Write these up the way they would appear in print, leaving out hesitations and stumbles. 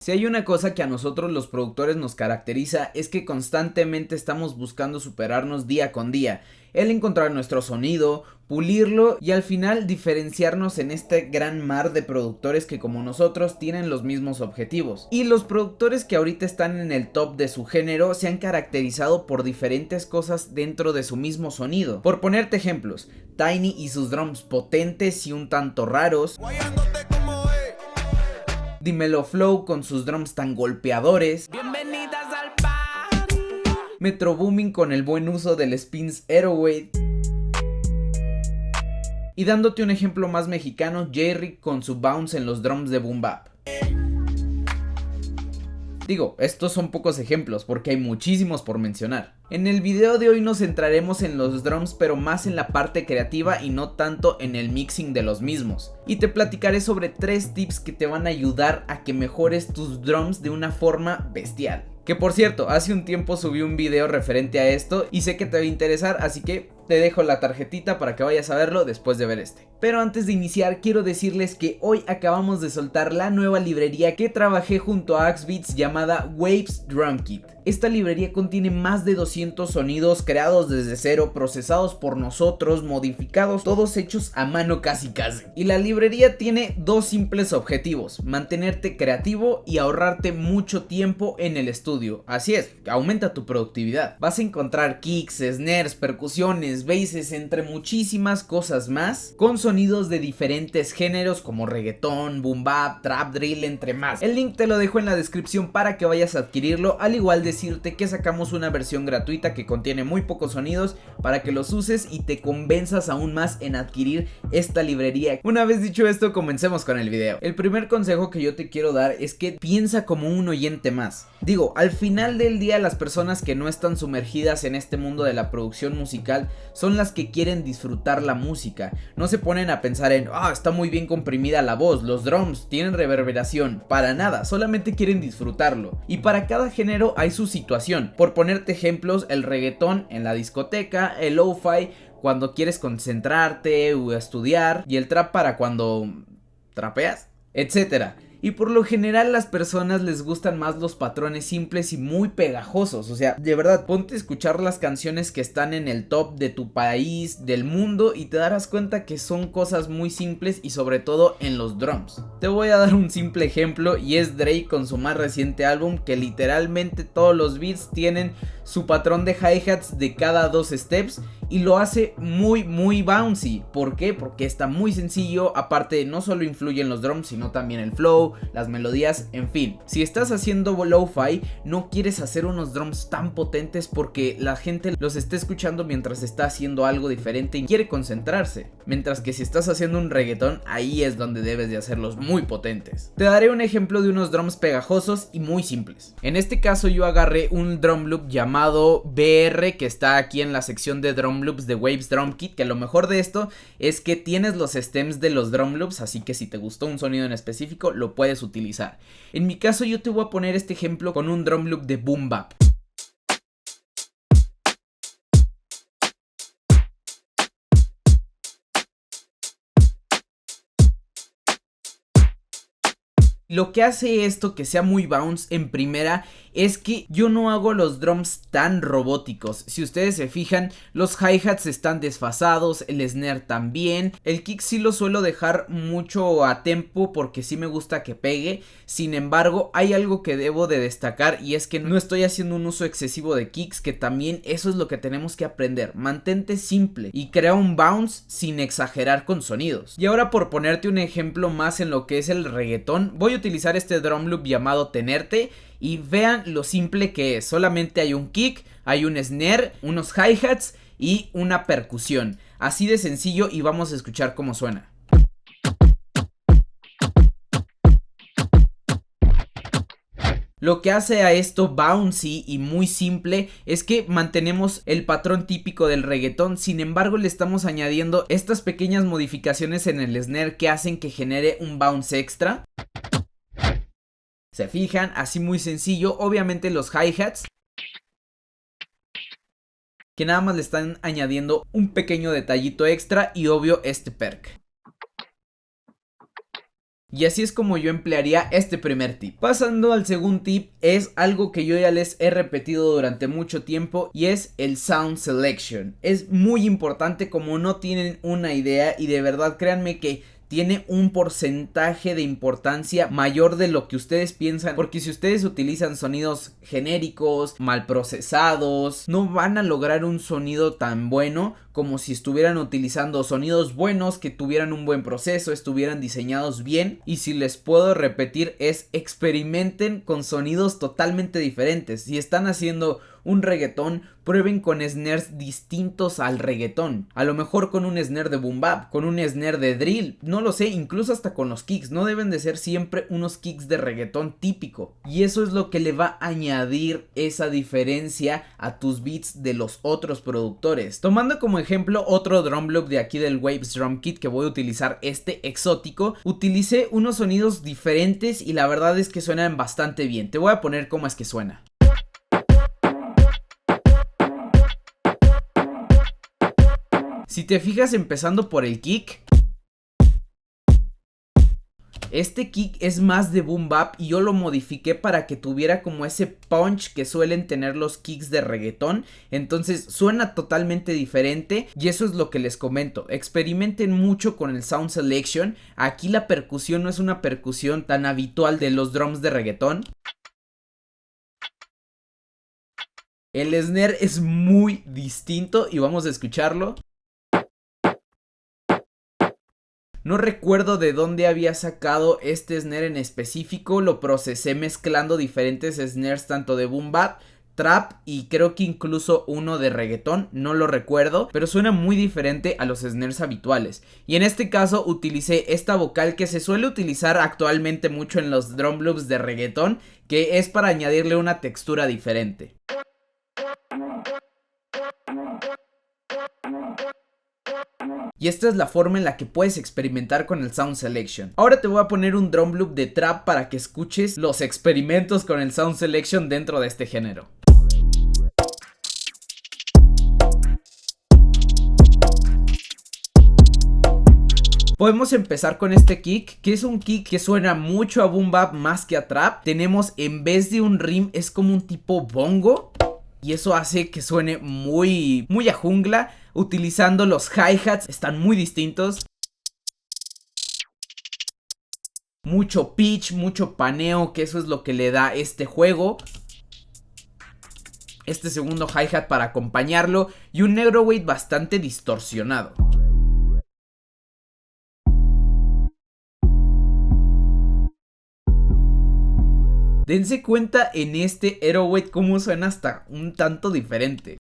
Si hay una cosa que a nosotros los productores nos caracteriza es que constantemente estamos buscando superarnos día con día, el encontrar nuestro sonido, pulirlo y al final diferenciarnos en este gran mar de productores que como nosotros tienen los mismos objetivos. Y los productores que ahorita están en el top de su género se han caracterizado por diferentes cosas dentro de su mismo sonido. Por ponerte ejemplos, Tiny y sus drums potentes y un tanto raros, Dímelo Flow con sus drums tan golpeadores, Bienvenidas al party. Metro Boomin con el buen uso del Spins Aeroweight, y dándote un ejemplo más mexicano, Jerry con su bounce en los drums de Boom Bap. Digo, estos son pocos ejemplos porque hay muchísimos por mencionar. En el video de hoy nos centraremos en los drums, pero más en la parte creativa y no tanto en el mixing de los mismos. Y te platicaré sobre 3 tips que te van a ayudar a que mejores tus drums de una forma bestial. Que por cierto, hace un tiempo subí un video referente a esto y sé que te va a interesar, así que te dejo la tarjetita para que vayas a verlo después de ver este. Pero antes de iniciar quiero decirles que hoy acabamos de soltar la nueva librería que trabajé junto a Axe Beats llamada Waves Drum Kit. Esta librería contiene más de 200 sonidos creados desde cero, procesados por nosotros, modificados, todos hechos a mano casi. Y la librería tiene 2 simples objetivos: mantenerte creativo y ahorrarte mucho tiempo en el estudio. Así es, aumenta tu productividad. Vas a encontrar kicks, snares, percusiones, basses, entre muchísimas cosas más, con sonidos de diferentes géneros como reggaetón, boom bap, trap, drill, entre más. El link te lo dejo en la descripción para que vayas a adquirirlo. Al igual decirte que sacamos una versión gratuita que contiene muy pocos sonidos para que los uses y te convenzas aún más en adquirir esta librería. Una vez dicho esto, comencemos con el video. El primer consejo que yo te quiero dar es que piensa como un oyente más. Digo, al final del día las personas que no están sumergidas en este mundo de la producción musical son las que quieren disfrutar la música. No se ponen a pensar en, está muy bien comprimida la voz, los drums tienen reverberación. Para nada, solamente quieren disfrutarlo. Y para cada género hay su situación. Por ponerte ejemplos, el reggaetón en la discoteca, el lo-fi cuando quieres concentrarte o estudiar, y el trap para cuando trapeas, etcétera. Y por lo general las personas les gustan más los patrones simples y muy pegajosos. O sea, de verdad, ponte a escuchar las canciones que están en el top de tu país, del mundo, y te darás cuenta que son cosas muy simples y sobre todo en los drums. Te voy a dar un simple ejemplo y es Drake con su más reciente álbum, que literalmente todos los beats tienen su patrón de hi-hats de cada 2 steps y lo hace muy bouncy. ¿Por qué? Porque está muy sencillo. Aparte, no solo influye en los drums, sino también el flow, las melodías, en fin. Si estás haciendo lo-fi, no quieres hacer unos drums tan potentes porque la gente los está escuchando mientras está haciendo algo diferente y quiere concentrarse. Mientras que si estás haciendo un reggaetón, ahí es donde debes de hacerlos muy potentes. Te daré un ejemplo de unos drums pegajosos y muy simples. En este caso yo agarré un drum loop llamado BR, que está aquí en la sección de drum loops de Waves Drum Kit, que lo mejor de esto es que tienes los stems de los drum loops, así que si te gustó un sonido en específico lo puedes utilizar. En mi caso yo te voy a poner este ejemplo con un drum loop de boom bap. Lo que hace esto que sea muy bounce en primera es que yo no hago los drums tan robóticos. Si ustedes se fijan, los hi-hats están desfasados, el snare también. El kick sí lo suelo dejar mucho a tempo porque sí me gusta que pegue. Sin embargo, hay algo que debo de destacar y es que no estoy haciendo un uso excesivo de kicks, que también eso es lo que tenemos que aprender. Mantente simple y crea un bounce sin exagerar con sonidos. Y ahora, por ponerte un ejemplo más en lo que es el reggaetón, voy a utilizar este drum loop llamado Tenerte y vean lo simple que es. Solamente hay un kick, hay un snare, unos hi-hats y una percusión. Así de sencillo, y vamos a escuchar cómo suena. Lo que hace a esto bouncy y muy simple es que mantenemos el patrón típico del reggaetón. Sin embargo, le estamos añadiendo estas pequeñas modificaciones en el snare que hacen que genere un bounce extra. ¿Se fijan? Así muy sencillo. Obviamente los hi-hats, que nada más le están añadiendo un pequeño detallito extra, y obvio este perk. Y así es como yo emplearía este primer tip. Pasando al segundo tip, es algo que yo ya les he repetido durante mucho tiempo y es el sound selection. Es muy importante, como no tienen una idea, y de verdad créanme que tiene un porcentaje de importancia mayor de lo que ustedes piensan, porque si ustedes utilizan sonidos genéricos, mal procesados, no van a lograr un sonido tan bueno como si estuvieran utilizando sonidos buenos, que tuvieran un buen proceso, estuvieran diseñados bien. Y si les puedo repetir, es experimenten con sonidos totalmente diferentes. Si están haciendo un reggaetón, prueben con snares distintos al reggaetón. A lo mejor con un snare de boom bap, con un snare de drill, no lo sé, incluso hasta con los kicks. No deben de ser siempre unos kicks de reggaetón típico. Y eso es lo que le va a añadir esa diferencia a tus beats de los otros productores. Tomando como ejemplo otro drum loop de aquí del Waves Drum Kit que voy a utilizar, este exótico, utilicé unos sonidos diferentes y la verdad es que suenan bastante bien. Te voy a poner cómo es que suena. Si te fijas, empezando por el kick, este kick es más de boom bap y yo lo modifiqué para que tuviera como ese punch que suelen tener los kicks de reggaetón. Entonces suena totalmente diferente y eso es lo que les comento. Experimenten mucho con el sound selection. Aquí la percusión no es una percusión tan habitual de los drums de reggaetón. El snare es muy distinto y vamos a escucharlo. No recuerdo de dónde había sacado este snare en específico, lo procesé mezclando diferentes snares tanto de boom bap, trap y creo que incluso uno de reggaetón, no lo recuerdo, pero suena muy diferente a los snares habituales. Y en este caso utilicé esta vocal que se suele utilizar actualmente mucho en los drum loops de reggaetón, que es para añadirle una textura diferente. Y esta es la forma en la que puedes experimentar con el sound selection. Ahora te voy a poner un drum loop de trap para que escuches los experimentos con el sound selection dentro de este género. Podemos empezar con este kick, que es un kick que suena mucho a boom bap más que a trap. Tenemos, en vez de un rim, es como un tipo bongo. Y eso hace que suene muy a jungla. Utilizando los hi-hats, están muy distintos. Mucho pitch, mucho paneo, que eso es lo que le da este juego. Este segundo hi-hat para acompañarlo. Y un negro weight bastante distorsionado. Dense cuenta en este Aeroweight cómo suena hasta un tanto diferente.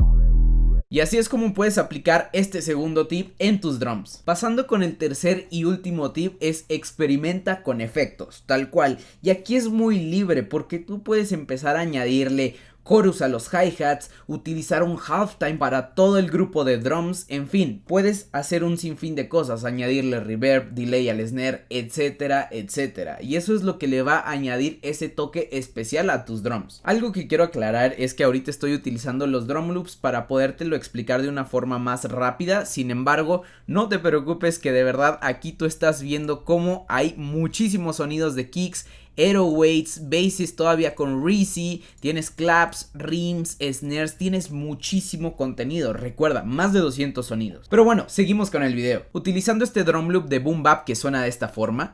Y así es como puedes aplicar este segundo tip en tus drums. Pasando con el tercer y último tip, es experimenta con efectos, tal cual. Y aquí es muy libre porque tú puedes empezar a añadirle chorus a los hi-hats, utilizar un halftime para todo el grupo de drums, en fin, puedes hacer un sinfín de cosas, añadirle reverb, delay al snare, etcétera, etcétera. Y eso es lo que le va a añadir ese toque especial a tus drums. Algo que quiero aclarar es que ahorita estoy utilizando los drum loops para podértelo explicar de una forma más rápida. Sin embargo, no te preocupes, que de verdad aquí tú estás viendo cómo hay muchísimos sonidos de kicks, Aeroweights, basses todavía con Reezy, tienes claps, rims, snares, tienes muchísimo contenido. Recuerda, más de 200 sonidos. Pero bueno, seguimos con el video. Utilizando este drum loop de boom bap que suena de esta forma.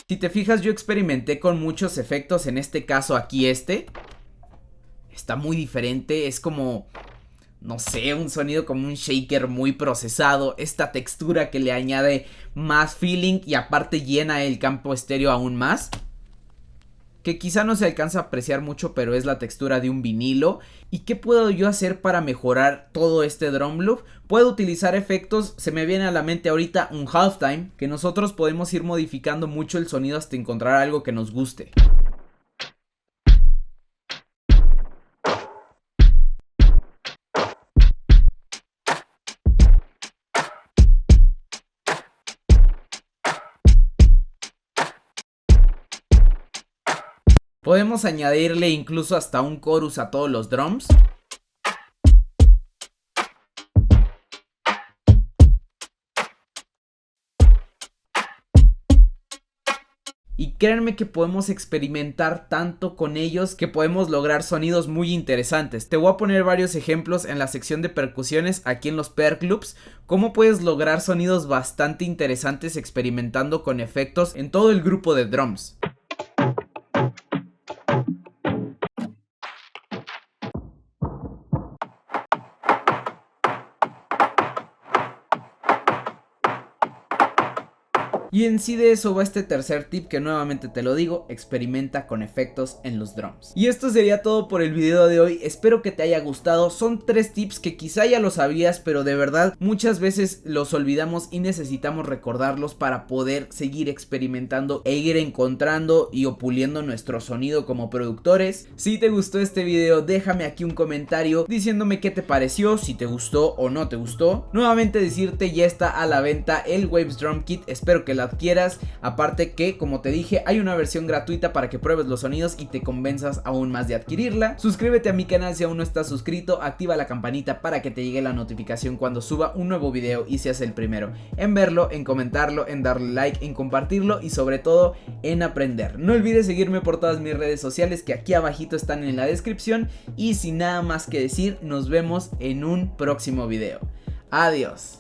Si te fijas, yo experimenté con muchos efectos, en este caso aquí está muy diferente, es como, no sé, un sonido como un shaker muy procesado, esta textura que le añade más feeling y aparte llena el campo estéreo aún más. Que quizá no se alcanza a apreciar mucho, pero es la textura de un vinilo. ¿Y qué puedo yo hacer para mejorar todo este drum loop? Puedo utilizar efectos, se me viene a la mente ahorita un halftime, que nosotros podemos ir modificando mucho el sonido hasta encontrar algo que nos guste. Podemos añadirle incluso hasta un chorus a todos los drums. y créanme que podemos experimentar tanto con ellos que podemos lograr sonidos muy interesantes. Te voy a poner varios ejemplos en la sección de percusiones aquí en los Perk Loops, cómo puedes lograr sonidos bastante interesantes experimentando con efectos en todo el grupo de drums. Y en sí de eso va este tercer tip que nuevamente te lo digo, experimenta con efectos en los drums. Y esto sería todo por el video de hoy, espero que te haya gustado. Son 3 tips que quizá ya lo sabías, pero de verdad muchas veces los olvidamos y necesitamos recordarlos para poder seguir experimentando e ir encontrando y puliendo nuestro sonido como productores. Si te gustó este video, déjame aquí un comentario diciéndome qué te pareció, si te gustó o no te gustó. Nuevamente decirte, ya está a la venta el Waves Drum Kit, espero que la adquieras, aparte que como te dije hay una versión gratuita para que pruebes los sonidos y te convenzas aún más de adquirirla. Suscríbete a mi canal si aún no estás suscrito, activa la campanita para que te llegue la notificación cuando suba un nuevo video y seas el primero en verlo, en comentarlo, en darle like, en compartirlo y sobre todo en aprender. No olvides seguirme por todas mis redes sociales que aquí abajito están en la descripción y sin nada más que decir, nos vemos en un próximo video. Adiós.